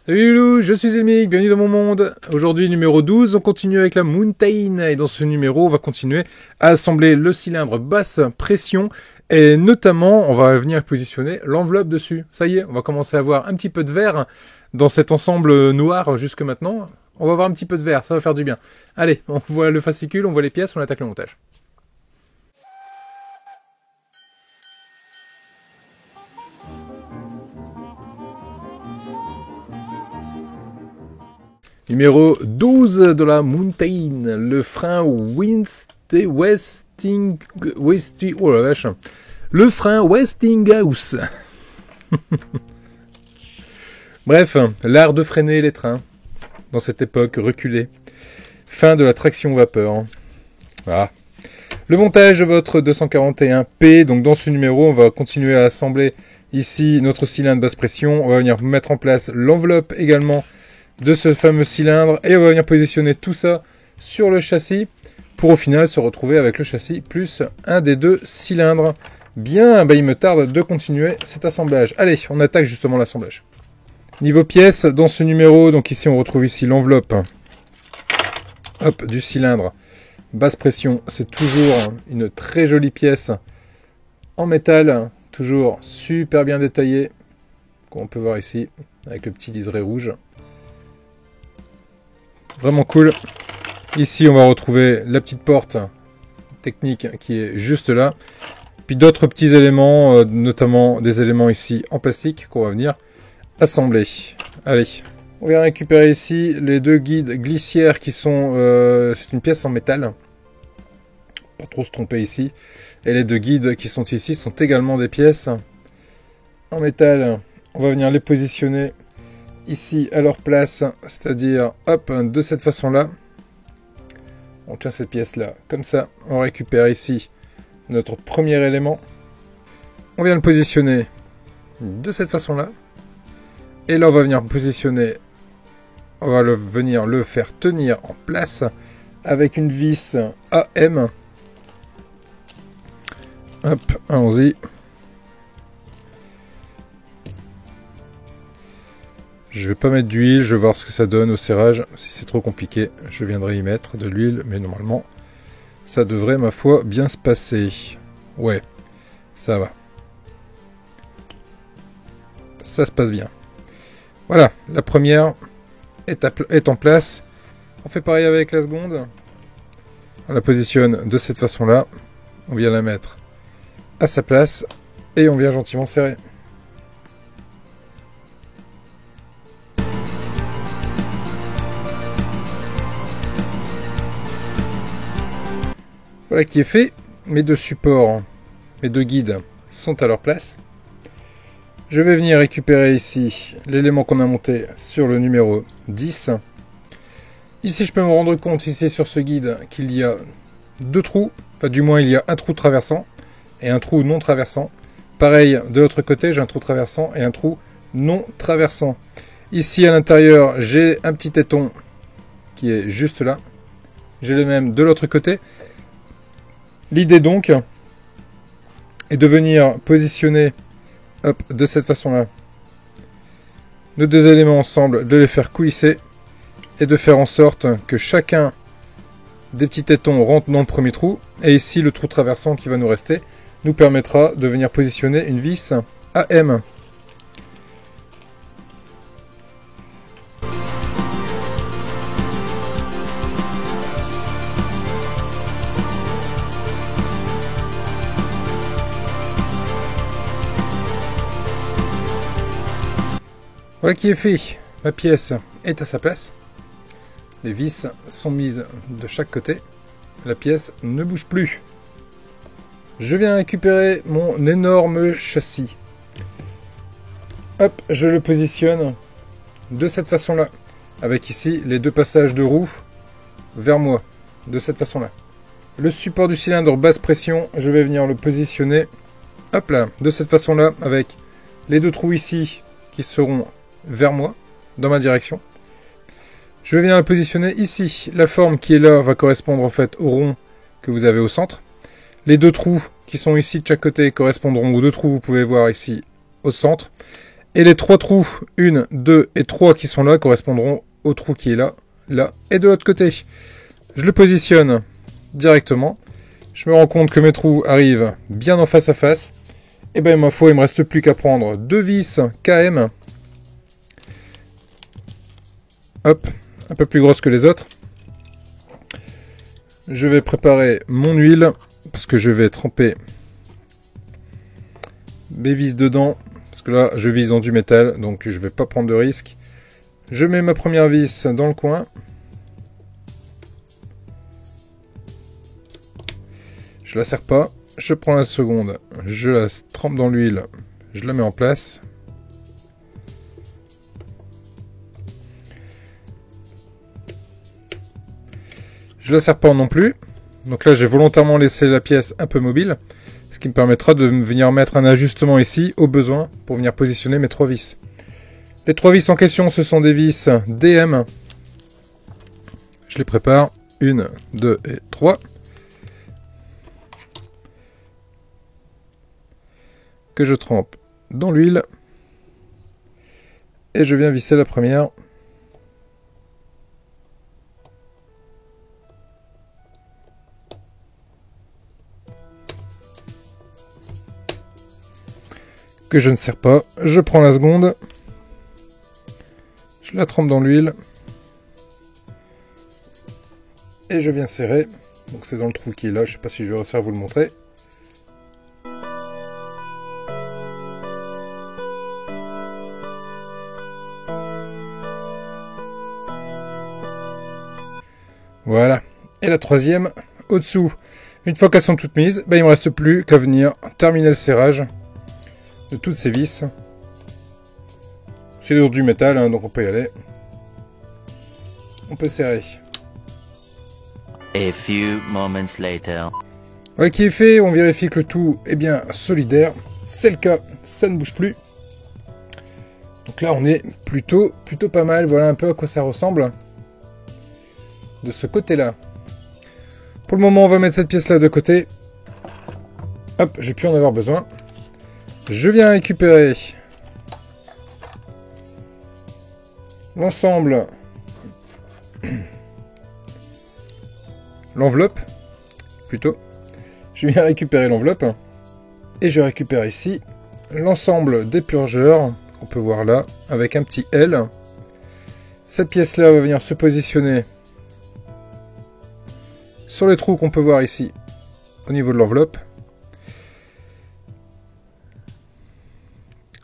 Salut Loulou, je suis Elmic, bienvenue dans mon monde. Aujourd'hui numéro 12, on continue avec la Mountain et dans ce numéro on va continuer à assembler le cylindre basse pression et notamment on va venir positionner l'enveloppe dessus. Ça y est, on va commencer à voir un petit peu de vert dans cet ensemble noir jusque maintenant. On va voir un petit peu de vert, ça va faire du bien. Allez, on voit le fascicule, on voit les pièces, on attaque le montage. Numéro 12 de la Mountain, le frein oh la vache. Le frein Westinghouse. Bref, l'art de freiner les trains dans cette époque reculée. Fin de la traction vapeur. Ah. Le montage de votre 241P, donc dans ce numéro, on va continuer à assembler ici notre cylindre basse pression. On va venir mettre en place l'enveloppe également de ce fameux cylindre et on va venir positionner tout ça sur le châssis pour au final se retrouver avec le châssis plus un des deux cylindres. Bien, il me tarde de continuer cet assemblage. Allez, on attaque justement l'assemblage. Niveau pièces, dans ce numéro, donc ici on retrouve ici l'enveloppe du cylindre basse pression. C'est toujours une très jolie pièce en métal, toujours super bien détaillée, qu'on peut voir ici avec le petit liseré rouge. Vraiment cool. Ici, on va retrouver la petite porte technique qui est juste là. Puis d'autres petits éléments, notamment des éléments ici en plastique qu'on va venir assembler. Allez, on vient récupérer ici les deux guides glissières qui sont... c'est une pièce en métal. Pas trop se tromper ici. Et les deux guides qui sont ici sont également des pièces en métal. On va venir les positionner ici à leur place, c'est-à-dire hop, de cette façon-là. On tient cette pièce-là comme ça. On récupère ici notre premier élément. On vient le positionner de cette façon-là. Et là, on va venir positionner, on va venir le faire tenir en place avec une vis AM. Hop, allons-y. Je vais pas mettre d'huile, je vais voir ce que ça donne au serrage. Si c'est trop compliqué, je viendrai y mettre de l'huile, mais normalement, ça devrait, ma foi, bien se passer. Ouais, ça va. Ça se passe bien. Voilà, la première est en place. On fait pareil avec la seconde. On la positionne de cette façon-là. On vient la mettre à sa place et on vient gentiment serrer. Voilà qui est fait. Mes deux supports, mes deux guides sont à leur place. Je vais venir récupérer ici l'élément qu'on a monté sur le numéro 10. Ici, je peux me rendre compte ici sur ce guide qu'il y a deux trous. Enfin, du moins, il y a un trou traversant et un trou non traversant. Pareil, de l'autre côté, j'ai un trou traversant et un trou non traversant. Ici, à l'intérieur, j'ai un petit téton qui est juste là. J'ai le même de l'autre côté. L'idée donc est de venir positionner de cette façon-là nos deux éléments ensemble, de les faire coulisser et de faire en sorte que chacun des petits tétons rentre dans le premier trou. Et ici, le trou traversant qui va nous rester nous permettra de venir positionner une vis AM. Voilà qui est fait. Ma pièce est à sa place. Les vis sont mises de chaque côté. La pièce ne bouge plus. Je viens récupérer mon énorme châssis. Hop, je le positionne de cette façon-là. Avec ici les deux passages de roue vers moi. De cette façon-là. Le support du cylindre basse pression, je vais venir le positionner. Hop là, de cette façon-là. Avec les deux trous ici qui seront vers moi, dans ma direction. Je vais venir le positionner ici. La forme qui est là va correspondre en fait au rond que vous avez au centre. Les deux trous qui sont ici de chaque côté correspondront aux deux trous que vous pouvez voir ici au centre. Et les 3 trous, 1, 2 et 3 qui sont là, correspondront au trou qui est là, là et de l'autre côté. Je le positionne directement. Je me rends compte que mes trous arrivent bien en face à face. Et bien il me reste plus qu'à prendre 2 vis KM. Hop, un peu plus grosses que les autres. Je vais préparer mon huile, parce que je vais tremper mes vis dedans. Parce que là, je vise en du métal, donc je ne vais pas prendre de risque. Je mets ma première vis dans le coin. Je la serre pas. Je prends la seconde, je la trempe dans l'huile, je la mets en place. Je la serre pas non plus. Donc là, j'ai volontairement laissé la pièce un peu mobile, ce qui me permettra de venir mettre un ajustement ici au besoin pour venir positionner mes 3 vis. Les 3 vis en question, ce sont des vis DM. Je les prépare. 1, 2 et 3. Que je trempe dans l'huile. Et je viens visser la première. Que je ne serre pas. Je prends la seconde. Je la trempe dans l'huile. Et je viens serrer. Donc c'est dans le trou qui est là. Je ne sais pas si je vais réussir à vous le montrer. Voilà. Et la troisième, au-dessous. Une fois qu'elles sont toutes mises, il ne me reste plus qu'à venir terminer le serrage de toutes ces vis. C'est du métal, hein, donc on peut y aller. On peut serrer. A few moments later. Voilà qui est fait, on vérifie que le tout est bien solidaire. C'est le cas, ça ne bouge plus. Donc là on est plutôt pas mal. Voilà un peu à quoi ça ressemble de ce côté-là. Pour le moment, on va mettre cette pièce-là de côté. Hop, j'ai pu en avoir besoin. Je viens récupérer l'ensemble, l'enveloppe, plutôt. Je viens récupérer l'enveloppe et je récupère ici l'ensemble des purgeurs qu'on peut voir là, avec un petit L. Cette pièce-là va venir se positionner sur les trous qu'on peut voir ici au niveau de l'enveloppe.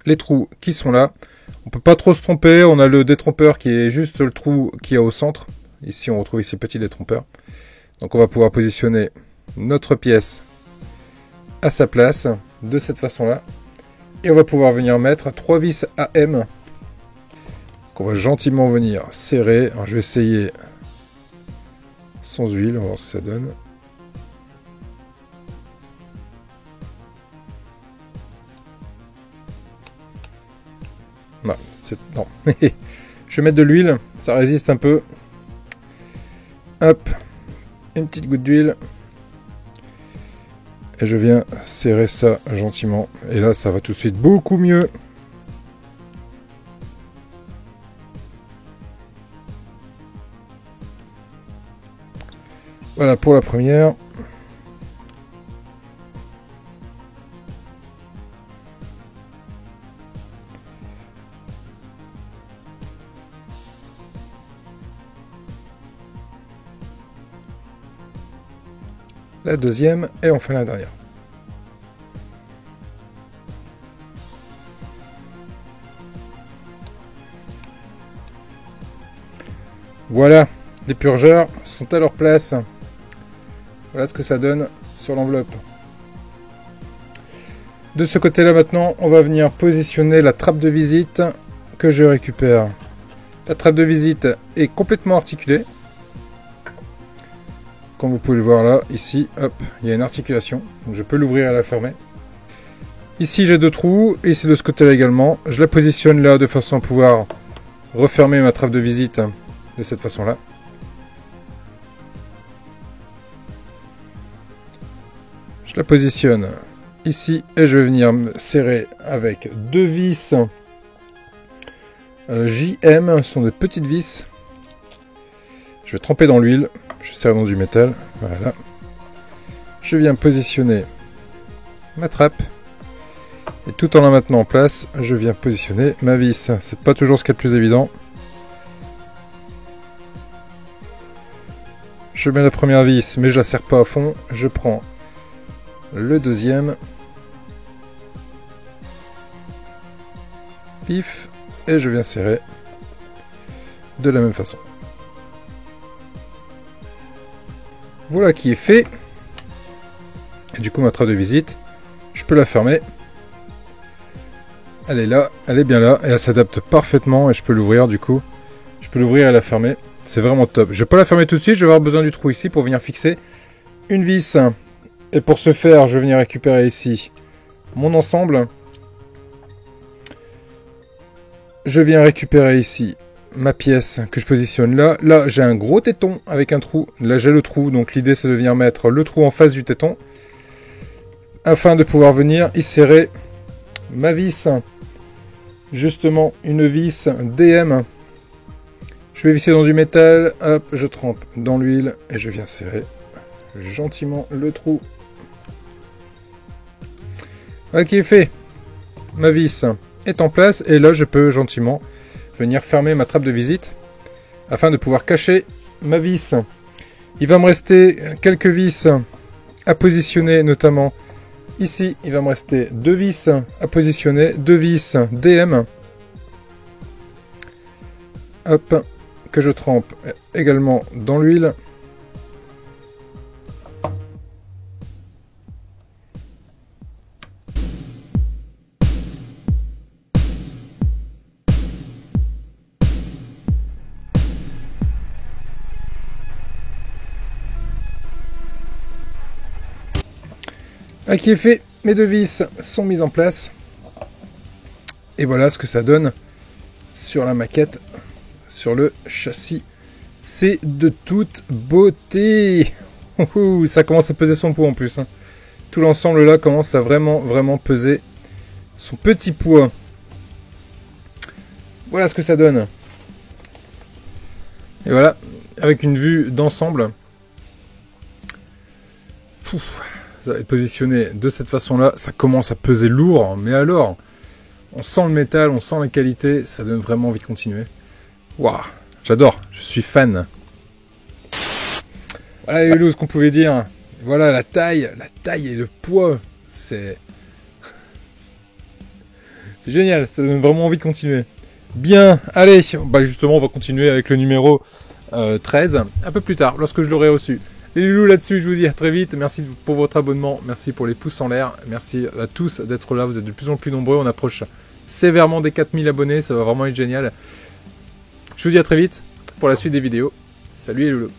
Les trous qui sont là. On peut pas trop se tromper. On a le détrompeur qui est juste le trou qui est au centre. Ici, on retrouve ici le petit détrompeur. Donc on va pouvoir positionner notre pièce à sa place de cette façon-là. Et on va pouvoir venir mettre 3 vis AM qu'on va gentiment venir serrer. Alors, je vais essayer sans huile, on va voir ce que ça donne. Non. Je vais mettre de l'huile, ça résiste un peu. Hop, une petite goutte d'huile. Et je viens serrer ça gentiment. Et là, ça va tout de suite beaucoup mieux. Voilà pour la première. La deuxième et enfin la dernière. Voilà, les purgeurs sont à leur place. Voilà ce que ça donne sur l'enveloppe. De ce côté-là maintenant, on va venir positionner la trappe de visite que je récupère. La trappe de visite est complètement articulée. Comme vous pouvez le voir là, ici, hop, il y a une articulation. Donc je peux l'ouvrir et la fermer. Ici, j'ai 2 trous. Et ici, de ce côté-là également. Je la positionne là de façon à pouvoir refermer ma trappe de visite de cette façon-là. Je la positionne ici et je vais venir me serrer avec 2 vis JM sont des petites vis. Je vais tremper dans l'huile. Je serre dans du métal. Voilà. Je viens positionner ma trappe. Et tout en la maintenant en place, je viens positionner ma vis. C'est pas toujours ce qu'il y a de plus évident. Je mets la première vis, mais je la serre pas à fond. Je prends le deuxième. Pif. Et je viens serrer de la même façon. Voilà qui est fait. Et du coup, ma trappe de visite, je peux la fermer. Elle est là, elle est bien là, et elle s'adapte parfaitement, et je peux l'ouvrir du coup. Je peux l'ouvrir et la fermer. C'est vraiment top. Je vais pas la fermer tout de suite, je vais avoir besoin du trou ici pour venir fixer une vis. Et pour ce faire, je vais venir récupérer ici mon ensemble. Je viens récupérer ici ma pièce que je positionne là. Là, j'ai un gros téton avec un trou. Là, j'ai le trou, donc l'idée c'est de venir mettre le trou en face du téton afin de pouvoir venir y serrer ma vis. Justement, une vis DM. Je vais visser dans du métal. Hop, je trempe dans l'huile et je viens serrer gentiment le trou. Ok, fait. Ma vis est en place et là, je peux gentiment venir fermer ma trappe de visite afin de pouvoir cacher ma vis. Il va me rester quelques vis à positionner, notamment ici. Il va me rester 2 vis à positionner, 2 vis DM. Hop, que je trempe également dans l'huile. Ok, fait, mes 2 vis sont mises en place. Et voilà ce que ça donne sur la maquette, sur le châssis. C'est de toute beauté. Ça commence à peser son poids en plus. Hein. Tout l'ensemble là commence à vraiment peser son petit poids. Voilà ce que ça donne. Et voilà, avec une vue d'ensemble. Ça va être positionné de cette façon-là. Ça commence à peser lourd, mais alors, on sent le métal, on sent la qualité, ça donne vraiment envie de continuer. Waouh, j'adore, je suis fan. Voilà les loulous, ce qu'on pouvait dire. Voilà la taille et le poids, c'est génial, ça donne vraiment envie de continuer. Bien, allez, bah justement, on va continuer avec le numéro 13, un peu plus tard, lorsque je l'aurai reçu. Les loulous là-dessus, je vous dis à très vite. Merci pour votre abonnement. Merci pour les pouces en l'air. Merci à tous d'être là. Vous êtes de plus en plus nombreux. On approche sévèrement des 4000 abonnés. Ça va vraiment être génial. Je vous dis à très vite pour la suite des vidéos. Salut les loulous.